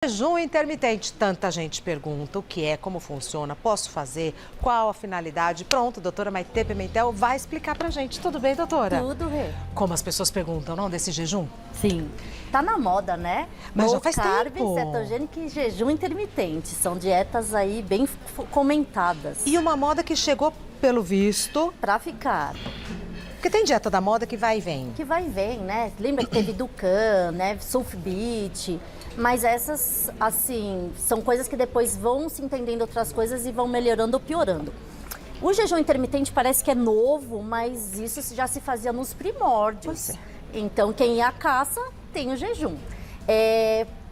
Jejum intermitente, tanta gente pergunta o que é, como funciona, posso fazer, qual a finalidade. Pronto, doutora Maitê Pimentel vai explicar pra gente. Tudo bem, doutora? Tudo, Rê. Como as pessoas perguntam, não, desse jejum? Sim. Tá na moda, né? Mas já faz carb, tempo. cetogênico e jejum intermitente. São dietas aí bem comentadas. E uma moda que chegou, pelo visto... Pra ficar. Porque tem dieta da moda que vai e vem. Que vai e vem, né? Lembra que teve Dukan, né? Sulfbeat. Mas essas, assim, são coisas que depois vão se entendendo outras coisas e vão melhorando ou piorando. O jejum intermitente parece que é novo, mas isso já se fazia nos primórdios. Pois é. Então, quem ia à caça tem o jejum.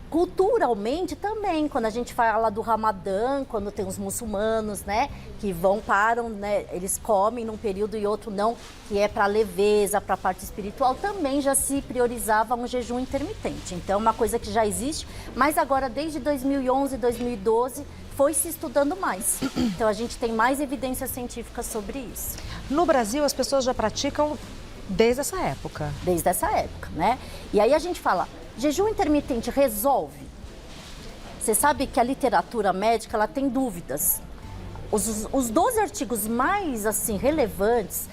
Culturalmente também, quando a gente fala do Ramadã, quando tem os muçulmanos, né, que param, né, eles comem num período e outro não, que é para leveza, para a parte espiritual, também já se priorizava um jejum intermitente. Então, é uma coisa que já existe, mas agora desde 2011, 2012, foi se estudando mais. Então, a gente tem mais evidências científicas sobre isso. No Brasil, as pessoas já praticam desde essa época. Desde essa época, né? E aí a gente fala, jejum intermitente resolve? Você sabe que a literatura médica ela tem dúvidas. Os 12 artigos mais assim relevantes,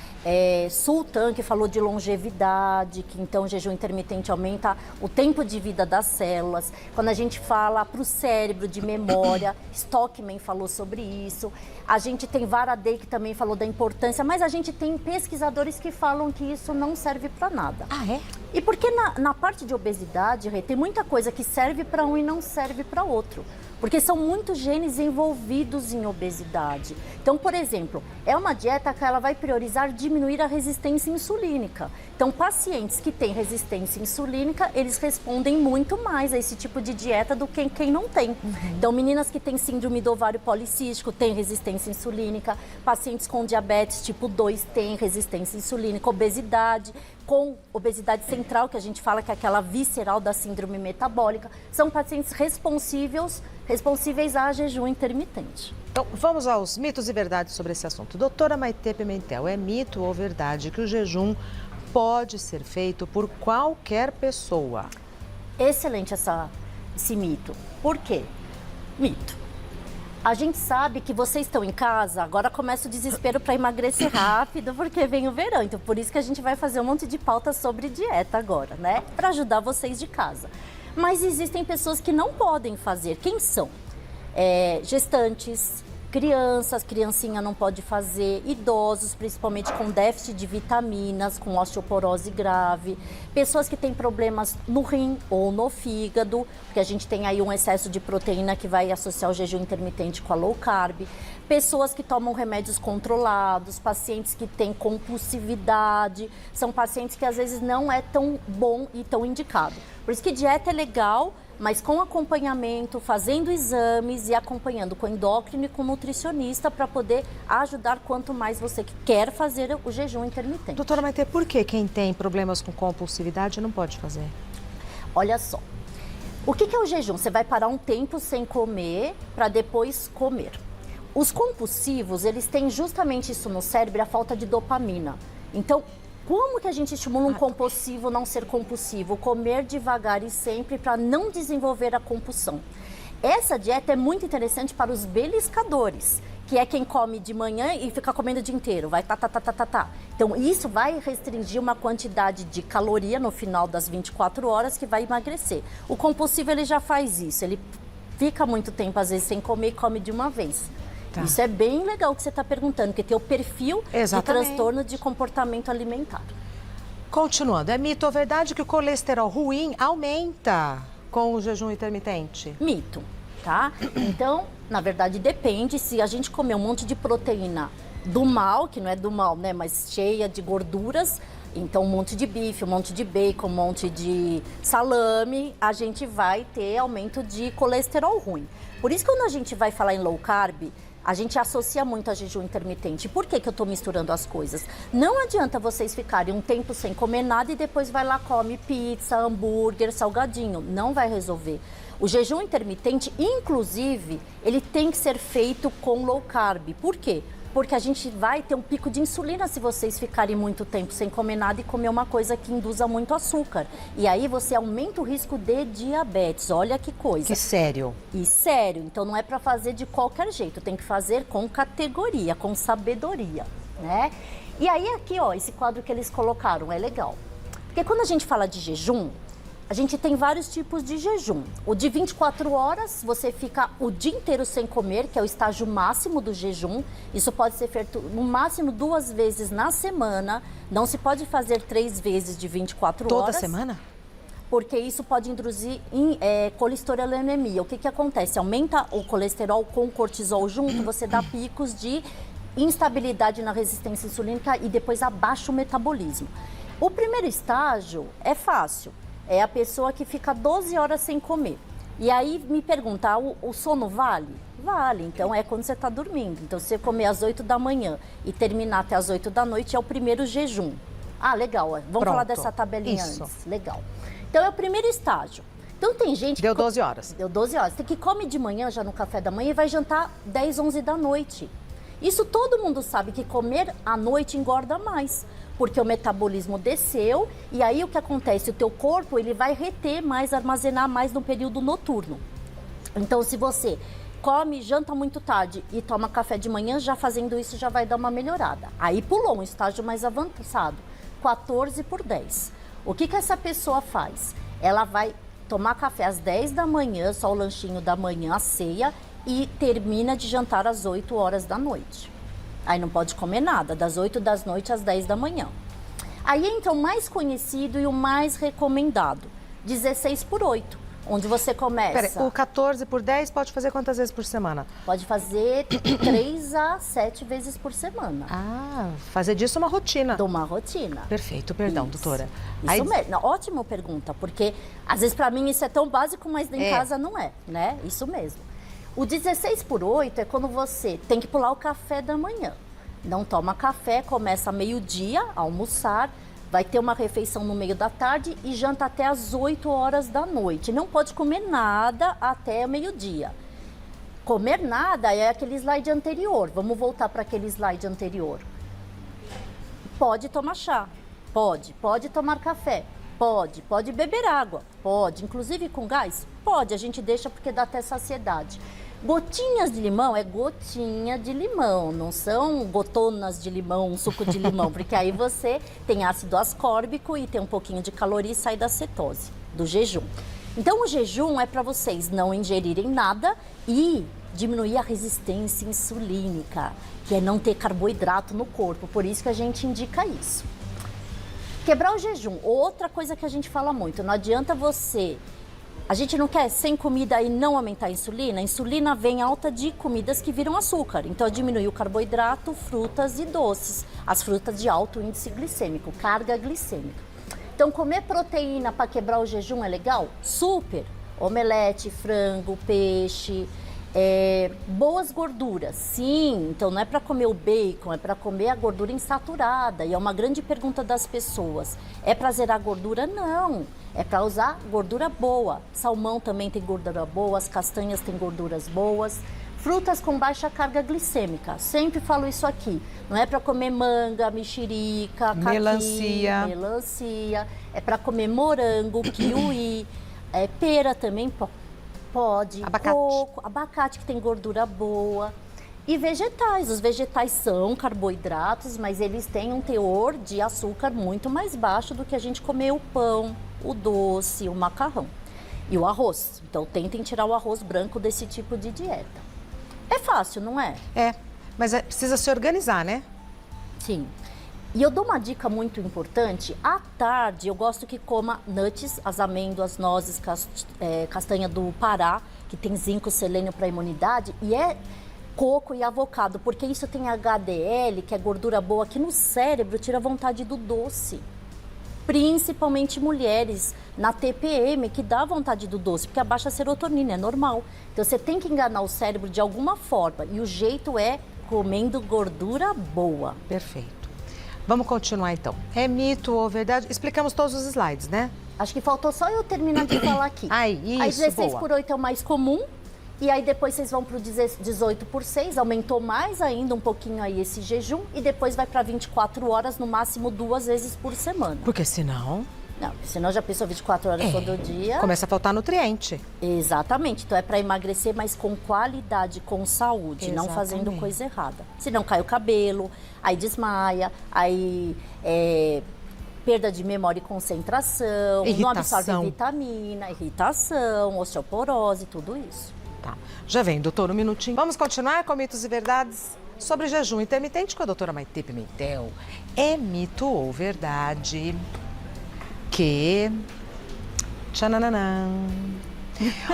Sultan, que falou de longevidade, que então o jejum intermitente aumenta o tempo de vida das células. Quando a gente fala para o cérebro de memória, Stockman falou sobre isso. A gente tem Varadei, que também falou da importância, mas a gente tem pesquisadores que falam que isso não serve para nada. Ah, é? E porque na parte de obesidade, Rê, tem muita coisa que serve para um e não serve para outro. Porque são muitos genes envolvidos em obesidade. Então, por exemplo, é uma dieta que ela vai priorizar diminuir a resistência insulínica. Então, pacientes que têm resistência insulínica, eles respondem muito mais a esse tipo de dieta do que quem não tem. Então, meninas que têm síndrome do ovário policístico têm resistência insulínica, pacientes com diabetes tipo 2 têm resistência insulínica, obesidade, com obesidade central, que a gente fala que é aquela visceral da síndrome metabólica, são pacientes responsíveis a jejum intermitente. Então, vamos aos mitos e verdades sobre esse assunto. Doutora Maitê Pimentel, é mito ou verdade que o jejum pode ser feito por qualquer pessoa? Excelente esse mito. Por quê? Mito. A gente sabe que vocês estão em casa, agora começa o desespero para emagrecer rápido, porque vem o verão. Então, por isso que a gente vai fazer um monte de pautas sobre dieta agora, né? Para ajudar vocês de casa. Mas existem pessoas que não podem fazer. Quem são? Gestantes, criancinha não pode fazer, idosos, principalmente com déficit de vitaminas, com osteoporose grave, pessoas que têm problemas no rim ou no fígado, porque a gente tem aí um excesso de proteína que vai associar o jejum intermitente com a low carb, pessoas que tomam remédios controlados, pacientes que têm compulsividade, são pacientes que às vezes não é tão bom e tão indicado. Por isso que dieta é legal, mas com acompanhamento, fazendo exames e acompanhando com endócrino e com nutricionista para poder ajudar quanto mais você quer fazer o jejum intermitente. Doutora Maitê, por que quem tem problemas com compulsividade não pode fazer? Olha só, o que é o jejum? Você vai parar um tempo sem comer para depois comer. Os compulsivos, eles têm justamente isso no cérebro, a falta de dopamina. Então, como que a gente estimula um compulsivo não ser compulsivo? Comer devagar e sempre para não desenvolver a compulsão. Essa dieta é muito interessante para os beliscadores, que é quem come de manhã e fica comendo o dia inteiro, vai tá. Então, isso vai restringir uma quantidade de caloria no final das 24 horas que vai emagrecer. O compulsivo, ele já faz isso, ele fica muito tempo, às vezes, sem comer e come de uma vez. Tá. Isso é bem legal que você está perguntando, porque tem o perfil de transtorno de comportamento alimentar. Continuando, é mito ou verdade que o colesterol ruim aumenta com o jejum intermitente? Mito, tá? Então, na verdade, depende. Se a gente comer um monte de proteína do mal, que não é do mal, né, mas cheia de gorduras, então um monte de bife, um monte de bacon, um monte de salame, a gente vai ter aumento de colesterol ruim. Por isso, quando a gente vai falar em low carb, a gente associa muito a jejum intermitente. Por que eu estou misturando as coisas? Não adianta vocês ficarem um tempo sem comer nada e depois vai lá, come pizza, hambúrguer, salgadinho. Não vai resolver. O jejum intermitente, inclusive, ele tem que ser feito com low carb. Por quê? porque a gente vai ter um pico de insulina se vocês ficarem muito tempo sem comer nada e comer uma coisa que induza muito açúcar. E aí você aumenta o risco de diabetes. Olha que coisa. Que sério. E sério, então não é para fazer de qualquer jeito, tem que fazer com categoria, com sabedoria, né? E aí aqui, ó, esse quadro que eles colocaram é legal. Porque quando a gente fala de jejum, a gente tem vários tipos de jejum. O de 24 horas, você fica o dia inteiro sem comer, que é o estágio máximo do jejum. Isso pode ser feito no máximo 2 vezes na semana. Não se pode fazer 3 vezes de 24 horas. Toda semana? Porque isso pode induzir colesterolemia. O que acontece? Aumenta o colesterol com o cortisol junto, você dá picos de instabilidade na resistência insulínica e depois abaixa o metabolismo. O primeiro estágio é fácil. É a pessoa que fica 12 horas sem comer. E aí me pergunta, o sono vale? Vale, então é quando você está dormindo. Então, se você comer às 8 da manhã e terminar até às 8 da noite, é o primeiro jejum. Ah, legal, vamos Pronto. falar dessa tabelinha Isso. antes. Legal. Então, é o primeiro estágio. Então, tem gente que... Deu 12 horas. Deu 12 horas. Tem que come de manhã, já no café da manhã, e vai jantar 10, 11 da noite. Isso todo mundo sabe que comer à noite engorda mais, porque o metabolismo desceu e aí o que acontece? O teu corpo ele vai reter mais, armazenar mais no período noturno. Então, se você come, janta muito tarde e toma café de manhã, já fazendo isso já vai dar uma melhorada. Aí pulou um estágio mais avançado, 14 por 10. O que essa pessoa faz? Ela vai tomar café às 10 da manhã, só o lanchinho da manhã, a ceia, e termina de jantar às 8 horas da noite. Aí não pode comer nada, das 8 da noite às 10 da manhã. Aí entra o mais conhecido e o mais recomendado, 16 por 8, onde você começa... Pera, o 14 por 10 pode fazer quantas vezes por semana? Pode fazer 3 a 7 vezes por semana. Ah, fazer disso uma rotina. De uma rotina. Perfeito, perdão, Isso. doutora. Isso mesmo. Não, ótima pergunta, porque às vezes para mim isso é tão básico, mas em casa não é, né? Isso mesmo. O 16 por 8 é quando você tem que pular o café da manhã. Não toma café, começa meio-dia, almoçar, vai ter uma refeição no meio da tarde e janta até às 8 horas da noite. Não pode comer nada até meio-dia. Comer nada é aquele slide anterior. Vamos voltar para aquele slide anterior. Pode tomar chá, pode tomar café, pode beber água, pode, inclusive com gás, pode, a gente deixa porque dá até saciedade. Gotinhas de limão é gotinha de limão, não são gotonas de limão, um suco de limão, porque aí você tem ácido ascórbico e tem um pouquinho de caloria e sai da cetose, do jejum. Então o jejum é para vocês não ingerirem nada e diminuir a resistência insulínica, que é não ter carboidrato no corpo, por isso que a gente indica isso. Quebrar o jejum, outra coisa que a gente fala muito, não adianta você... A gente não quer sem comida e não aumentar a insulina. A insulina vem alta de comidas que viram açúcar. Então, diminuir o carboidrato, frutas e doces. As frutas de alto índice glicêmico, carga glicêmica. Então, comer proteína para quebrar o jejum é legal? Super! Omelete, frango, peixe, boas gorduras. Sim, então não é para comer o bacon, é para comer a gordura insaturada. E é uma grande pergunta das pessoas. É para zerar gordura? Não. É para usar gordura boa. Salmão também tem gordura boa, as castanhas têm gorduras boas. Frutas com baixa carga glicêmica. Sempre falo isso aqui. Não é para comer manga, mexerica, caqui, melancia. É para comer morango, kiwi, pera também pode. Abacate. Coco, abacate que tem gordura boa. E vegetais. Os vegetais são carboidratos, mas eles têm um teor de açúcar muito mais baixo do que a gente comer o pão, o doce, o macarrão e o arroz. Então, tentem tirar o arroz branco desse tipo de dieta. É fácil, não é? É, mas precisa se organizar, né? Sim. E eu dou uma dica muito importante. À tarde, eu gosto que coma nuts, as amêndoas, nozes, castanha do Pará, que tem zinco, selênio para imunidade, e coco e avocado, porque isso tem HDL, que é gordura boa, que no cérebro tira a vontade do doce. Principalmente mulheres na TPM, que dá vontade do doce, porque abaixa a serotonina, é normal. Então você tem que enganar o cérebro de alguma forma, e o jeito é comendo gordura boa. Perfeito. Vamos continuar então. É mito ou verdade? Explicamos todos os slides, né? Acho que faltou só eu terminar de falar aqui. Ai, isso, Aí 16 boa. por 8 é o mais comum. E aí depois vocês vão para o 18/6, aumentou mais ainda um pouquinho aí esse jejum. E depois vai para 24 horas, no máximo 2 vezes por semana. Porque senão... Não, senão já pensou 24 horas todo dia. Começa a faltar nutriente. Exatamente. Então é para emagrecer, mas com qualidade, com saúde, Exatamente. não fazendo coisa errada. Senão cai o cabelo, aí desmaia, aí perda de memória e concentração, Irritação. não absorve vitamina, irritação, osteoporose, tudo isso. Tá. Já vem, doutor, um minutinho. Vamos continuar com mitos e verdades sobre jejum intermitente com a doutora Maitê Pimentel. É mito ou verdade que... Tchananã.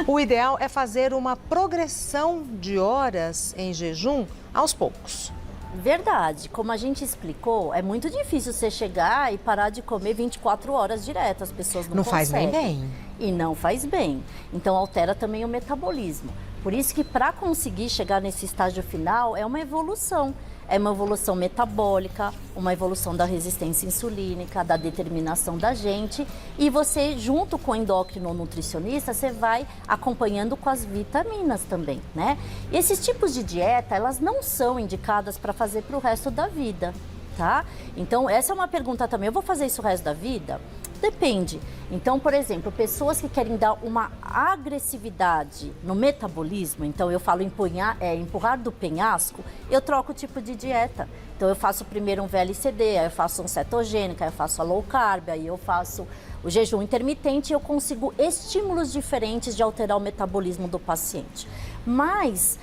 O ideal é fazer uma progressão de horas em jejum aos poucos. Verdade. Como a gente explicou, é muito difícil você chegar e parar de comer 24 horas direto. As pessoas não faz nem conseguem. bem. E não faz bem. Então altera também o metabolismo. Por isso que para conseguir chegar nesse estágio final é uma evolução. É uma evolução metabólica, uma evolução da resistência insulínica, da determinação da gente. E você, junto com o endócrino nutricionista, você vai acompanhando com as vitaminas também, né? E esses tipos de dieta, elas não são indicadas para fazer para o resto da vida, tá? Então, essa é uma pergunta também. Eu vou fazer isso o resto da vida? Depende. Então, por exemplo, pessoas que querem dar uma agressividade no metabolismo, então eu falo empurrar do penhasco, eu troco o tipo de dieta. Então eu faço primeiro um VLCD, aí eu faço um cetogênico, aí eu faço a low carb, aí eu faço o jejum intermitente e eu consigo estímulos diferentes de alterar o metabolismo do paciente. Mas...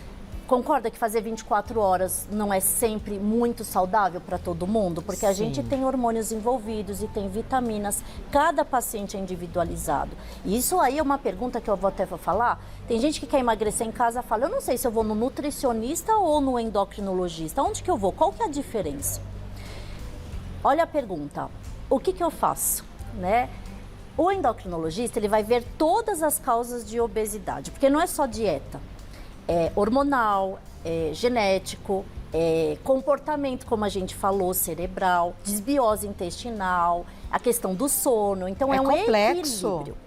concorda que fazer 24 horas não é sempre muito saudável para todo mundo? Porque a gente tem hormônios envolvidos e tem vitaminas, cada paciente é individualizado. E isso aí é uma pergunta que eu vou até falar. Tem gente que quer emagrecer em casa e fala, eu não sei se eu vou no nutricionista ou no endocrinologista. Onde que eu vou? Qual que é a diferença? Olha a pergunta, o que eu faço, né? O endocrinologista, ele vai ver todas as causas de obesidade, porque não é só dieta. É hormonal, genético, comportamento, como a gente falou, cerebral, desbiose intestinal, a questão do sono. Então é um complexo. equilíbrio.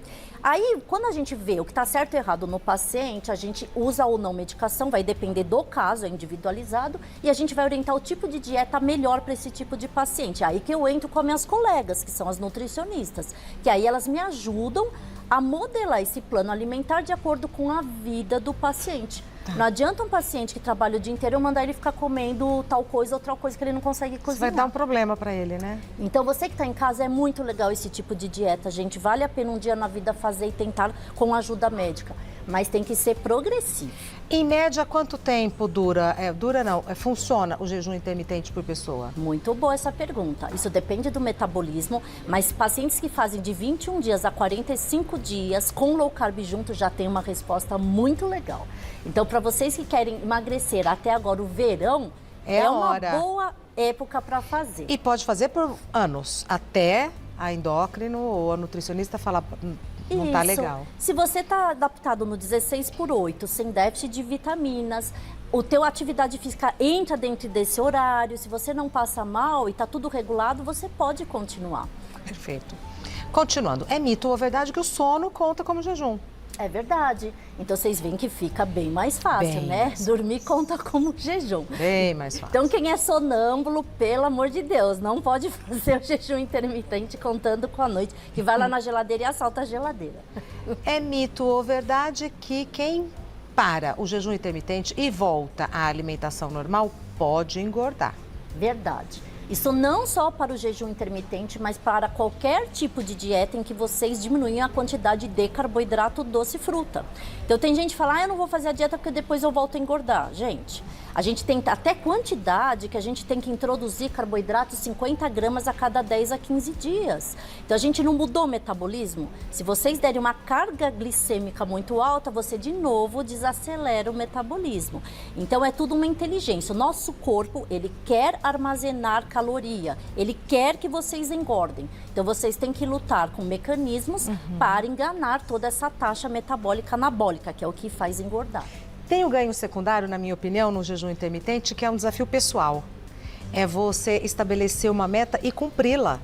Aí, quando a gente vê o que está certo e errado no paciente, a gente usa ou não medicação, vai depender do caso, é individualizado, e a gente vai orientar o tipo de dieta melhor para esse tipo de paciente. Aí que eu entro com as minhas colegas, que são as nutricionistas, que aí elas me ajudam a modelar esse plano alimentar de acordo com a vida do paciente. Não adianta um paciente que trabalha o dia inteiro eu mandar ele ficar comendo tal coisa ou outra coisa que ele não consegue cozinhar. Isso vai dar um problema para ele, né? Então, você que está em casa, é muito legal esse tipo de dieta, gente. Vale a pena um dia na vida fazer e tentar com ajuda médica. Mas tem que ser progressivo. Em média, quanto tempo funciona o jejum intermitente por pessoa? Muito boa essa pergunta. Isso depende do metabolismo, mas pacientes que fazem de 21 dias a 45 dias com low carb junto já tem uma resposta muito legal. Então, para vocês que querem emagrecer até agora o verão, é uma boa época para fazer. E pode fazer por anos, até a endócrino ou a nutricionista falar... não tá legal. Se você tá adaptado no 16/8, sem déficit de vitaminas, o teu atividade física entra dentro desse horário, se você não passa mal e tá tudo regulado, você pode continuar. Perfeito. Continuando, é mito ou verdade que o sono conta como jejum? É verdade. Então vocês veem que fica bem mais fácil, né? Dormir conta como jejum. Bem mais fácil. Então quem é sonâmbulo, pelo amor de Deus, não pode fazer o jejum intermitente contando com a noite, que vai lá na geladeira e assalta a geladeira. É mito ou verdade que quem para o jejum intermitente e volta à alimentação normal pode engordar? Verdade. Isso não só para o jejum intermitente, mas para qualquer tipo de dieta em que vocês diminuem a quantidade de carboidrato, doce e fruta. Então tem gente que fala, eu não vou fazer a dieta porque depois eu volto a engordar. Gente, a gente tem até quantidade que a gente tem que introduzir carboidratos 50 gramas a cada 10 a 15 dias. Então a gente não mudou o metabolismo. Se vocês derem uma carga glicêmica muito alta, você de novo desacelera o metabolismo. Então é tudo uma inteligência. O nosso corpo, ele quer armazenar caloria, ele quer que vocês engordem. Então vocês têm que lutar com mecanismos para enganar toda essa taxa metabólica anabólica, que é o que faz engordar. Tem o ganho secundário, na minha opinião, no jejum intermitente, que é um desafio pessoal. É você estabelecer uma meta e cumpri-la.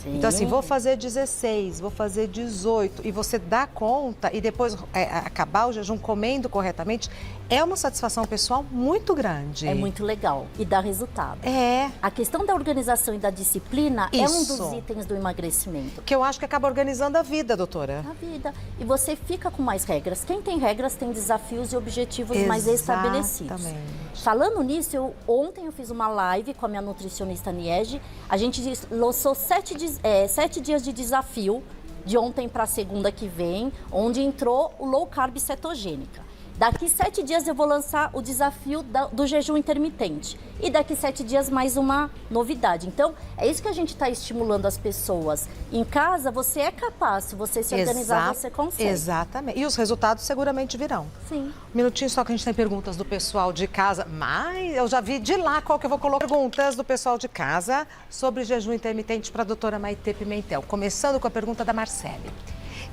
Sim. Então, assim, vou fazer 16, vou fazer 18, e você dá conta e depois acabar o jejum comendo corretamente, é uma satisfação pessoal muito grande. É muito legal e dá resultado. É. A questão da organização e da disciplina é um Isso. dos itens do emagrecimento. Que eu acho que acaba organizando a vida, doutora. Na vida. E você fica com mais regras. Quem tem regras tem desafios e objetivos mais estabelecidos. Exatamente. Falando nisso, ontem eu fiz uma live com a minha nutricionista Niege. A gente lançou 7 dias de desafio, de ontem para segunda que vem, onde entrou o low carb cetogênica. Daqui 7 dias eu vou lançar o desafio do jejum intermitente. E daqui 7 dias mais uma novidade. Então, é isso que a gente está estimulando as pessoas. Em casa, você é capaz, se você se organizar, você consegue. Exatamente. E os resultados seguramente virão. Sim. Um minutinho só que a gente tem perguntas do pessoal de casa. Mas eu já vi de lá qual que eu vou colocar. Perguntas do pessoal de casa sobre jejum intermitente para a doutora Maitê Pimentel. Começando com a pergunta da Marcele.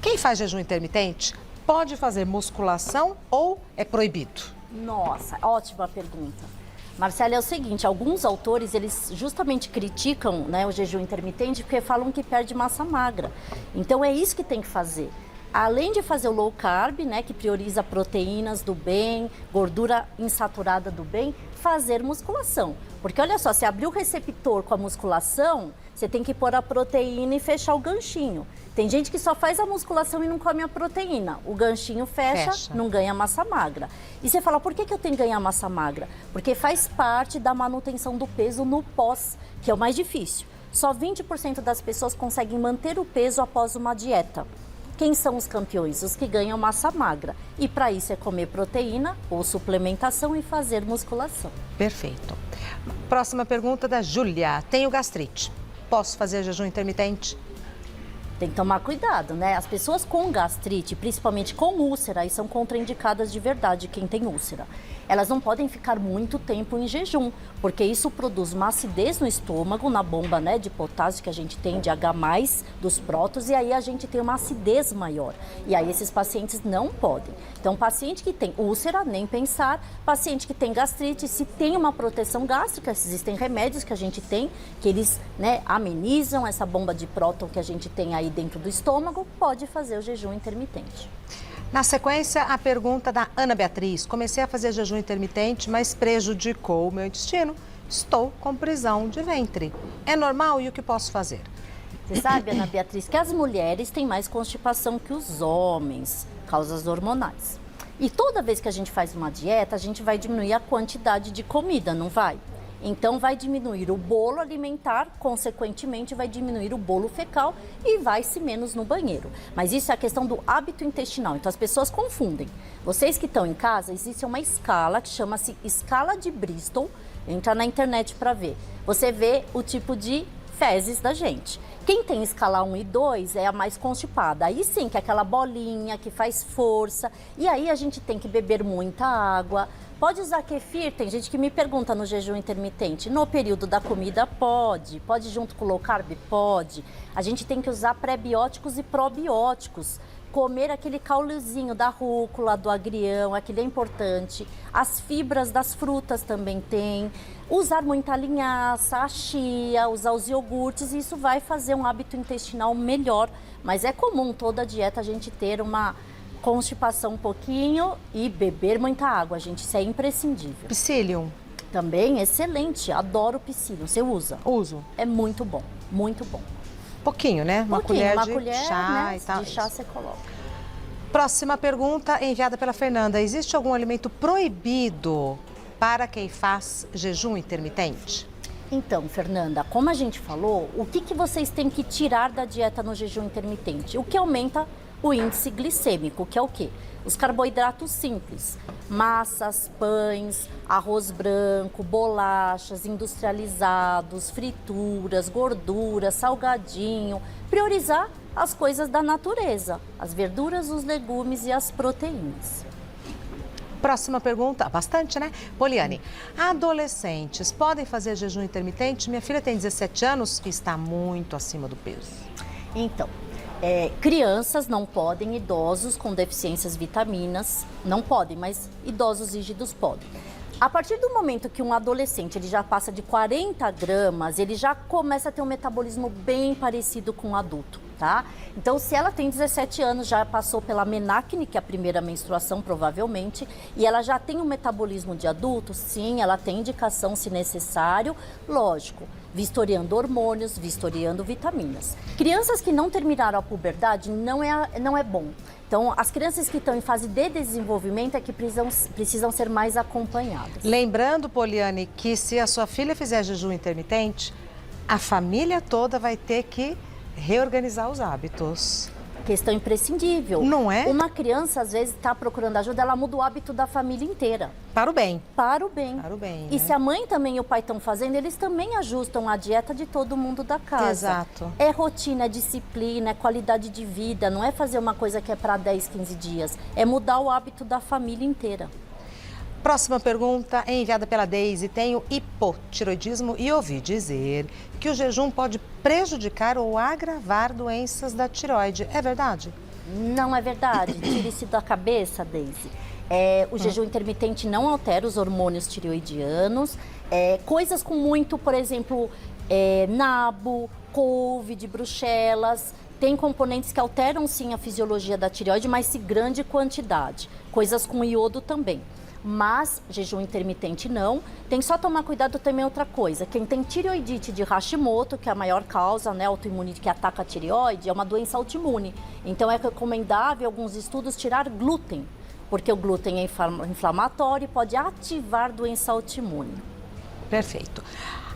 Quem faz jejum intermitente pode fazer musculação ou é proibido? Nossa, ótima pergunta. Marcela, é o seguinte, alguns autores, eles justamente criticam, né, o jejum intermitente porque falam que perde massa magra. Então, é isso que tem que fazer. Além de fazer o low carb, né, que prioriza proteínas do bem, gordura insaturada do bem, fazer musculação. Porque olha só, se abrir o receptor com a musculação, você tem que pôr a proteína e fechar o ganchinho. Tem gente que só faz a musculação e não come a proteína. O ganchinho fecha, não ganha massa magra. E você fala, por que eu tenho que ganhar massa magra? Porque faz parte da manutenção do peso no pós, que é o mais difícil. Só 20% das pessoas conseguem manter o peso após uma dieta. Quem são os campeões? Os que ganham massa magra. E para isso é comer proteína ou suplementação e fazer musculação. Perfeito. Próxima pergunta da Júlia. Tenho gastrite. Posso fazer jejum intermitente? Tem que tomar cuidado, né? As pessoas com gastrite, principalmente com úlcera, e são contraindicadas de verdade quem tem úlcera. Elas não podem ficar muito tempo em jejum, porque isso produz uma acidez no estômago, na bomba, né, de potássio que a gente tem de H+, dos prótons, e aí a gente tem uma acidez maior. E aí esses pacientes não podem. Então, paciente que tem úlcera, nem pensar. Paciente que tem gastrite, se tem uma proteção gástrica, existem remédios que a gente tem, que eles, né, amenizam essa bomba de próton que a gente tem aí dentro do estômago, pode fazer o jejum intermitente. Na sequência, a pergunta da Ana Beatriz. Comecei a fazer jejum intermitente, mas prejudicou o meu intestino. Estou com prisão de ventre. É normal e o que posso fazer? Você sabe, Ana Beatriz, que as mulheres têm mais constipação que os homens, causas hormonais. E toda vez que a gente faz uma dieta, a gente vai diminuir a quantidade de comida, não vai? Então, vai diminuir o bolo alimentar, consequentemente, vai diminuir o bolo fecal e vai-se menos no banheiro. Mas isso é a questão do hábito intestinal, então as pessoas confundem. Vocês que estão em casa, existe uma escala que chama-se escala de Bristol, entra na internet para ver. Você vê o tipo de fezes da gente. Quem tem escala 1 e 2 é a mais constipada. Aí sim, que é aquela bolinha que faz força. E aí a gente tem que beber muita água. Pode usar kefir? Tem gente que me pergunta no jejum intermitente. No período da comida, pode. Pode junto com o low carb? Pode. A gente tem que usar pré-bióticos e probióticos. Comer aquele caulezinho da rúcula, do agrião, aquele é importante. As fibras das frutas também tem. Usar muita linhaça, a chia, usar os iogurtes, isso vai fazer um hábito intestinal melhor. Mas é comum toda dieta a gente ter uma constipação um pouquinho e beber muita água, gente, isso é imprescindível. Psyllium. Também excelente, adoro Psyllium, você usa? Uso. É muito bom, muito bom. Pouquinho, né? Uma colher de chá, né, e tal. de chá você coloca. Próxima pergunta enviada pela Fernanda. Existe algum alimento proibido para quem faz jejum intermitente? Então, Fernanda, como a gente falou, o que vocês têm que tirar da dieta no jejum intermitente? O que aumenta o índice glicêmico, que é o quê? Os carboidratos simples, massas, pães, arroz branco, bolachas, industrializados, frituras, gorduras, salgadinho. Priorizar as coisas da natureza, as verduras, os legumes e as proteínas. Próxima pergunta, bastante, né? Poliane, adolescentes podem fazer jejum intermitente? Minha filha tem 17 anos e está muito acima do peso. Então, crianças não podem, idosos com deficiências vitaminas não podem, mas idosos rígidos podem. A partir do momento que um adolescente ele já passa de 40 gramas, ele já começa a ter um metabolismo bem parecido com um adulto, tá? Então, se ela tem 17 anos, já passou pela menacne, que é a primeira menstruação, provavelmente, e ela já tem um metabolismo de adulto, sim, ela tem indicação, se necessário, lógico, vistoriando hormônios, vistoriando vitaminas. Crianças que não terminaram a puberdade não é bom. Então, as crianças que estão em fase de desenvolvimento é que precisam ser mais acompanhadas. Lembrando, Poliane, que se a sua filha fizer jejum intermitente, a família toda vai ter que reorganizar os hábitos. Questão imprescindível. Não é? Uma criança, às vezes, está procurando ajuda, ela muda o hábito da família inteira. Para o bem. Para o bem. Para o bem, E né? se a mãe também e o pai estão fazendo, eles também ajustam a dieta de todo mundo da casa. Exato. É rotina, é disciplina, é qualidade de vida. Não é fazer uma coisa que é para 10, 15 dias. É mudar o hábito da família inteira. Próxima pergunta é enviada pela Deise. Tenho hipotiroidismo e ouvi dizer que o jejum pode prejudicar ou agravar doenças da tireoide. É verdade? Não é verdade. Tire isso da cabeça, Deise. O jejum intermitente não altera os hormônios tireoidianos. Coisas com muito, por exemplo, nabo, couve de Bruxelas, tem componentes que alteram sim a fisiologia da tireoide, mas em grande quantidade. Coisas com iodo também. Mas jejum intermitente não. Tem que só tomar cuidado também outra coisa. Quem tem tireoidite de Hashimoto, que é a maior causa, né, autoimune que ataca a tireoide, é uma doença autoimune. Então é recomendável, alguns estudos, tirar glúten, porque o glúten é inflamatório e pode ativar doença autoimune. Perfeito.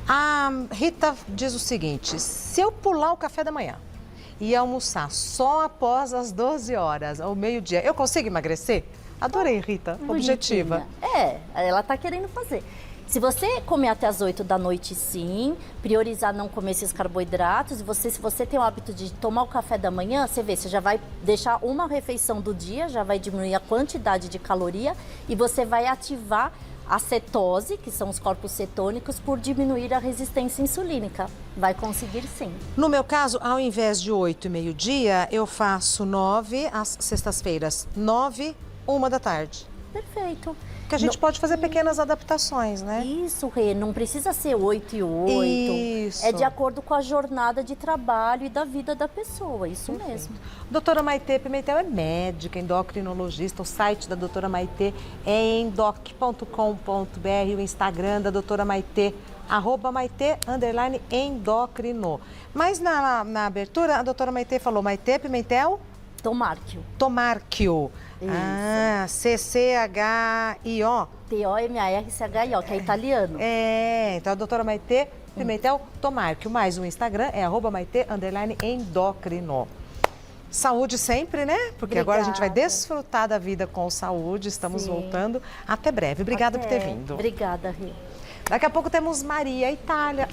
A Rita diz o seguinte: se eu pular o café da manhã e almoçar só após as 12 horas, ao meio-dia, eu consigo emagrecer? Adorei, Rita. Objetiva. Ela está querendo fazer. Se você comer até as 8 da noite, sim, priorizar não comer esses carboidratos, se você tem o hábito de tomar o café da manhã, você já vai deixar uma refeição do dia, já vai diminuir a quantidade de caloria e você vai ativar a cetose, que são os corpos cetônicos, por diminuir a resistência insulínica. Vai conseguir sim. No meu caso, ao invés de 8 e meio-dia, eu faço 9 às sextas-feiras, 9, 1 da tarde. Perfeito. Que a gente pode fazer pequenas adaptações, né? Isso, Rê, não precisa ser 8 e 8. Isso. É de acordo com a jornada de trabalho e da vida da pessoa, isso mesmo. Doutora Maitê Pimentel é médica, endocrinologista. O site da doutora Maitê é endoc.com.br, o Instagram da doutora Maitê, @Maitê_endocrino. Mas na abertura, a doutora Maitê falou Maitê Pimentel? Tomárquio. Ah, CCHIO. TOMARCHIO, que é italiano. Então a doutora Maitê Pimentel Tomárquio. Mais um Instagram é @Maitê_endocrino. Saúde sempre, né? Porque agora a gente vai desfrutar da vida com saúde. Estamos voltando. Até breve. Obrigada por ter vindo. Obrigada, Rê. Daqui a pouco temos Maria Itália.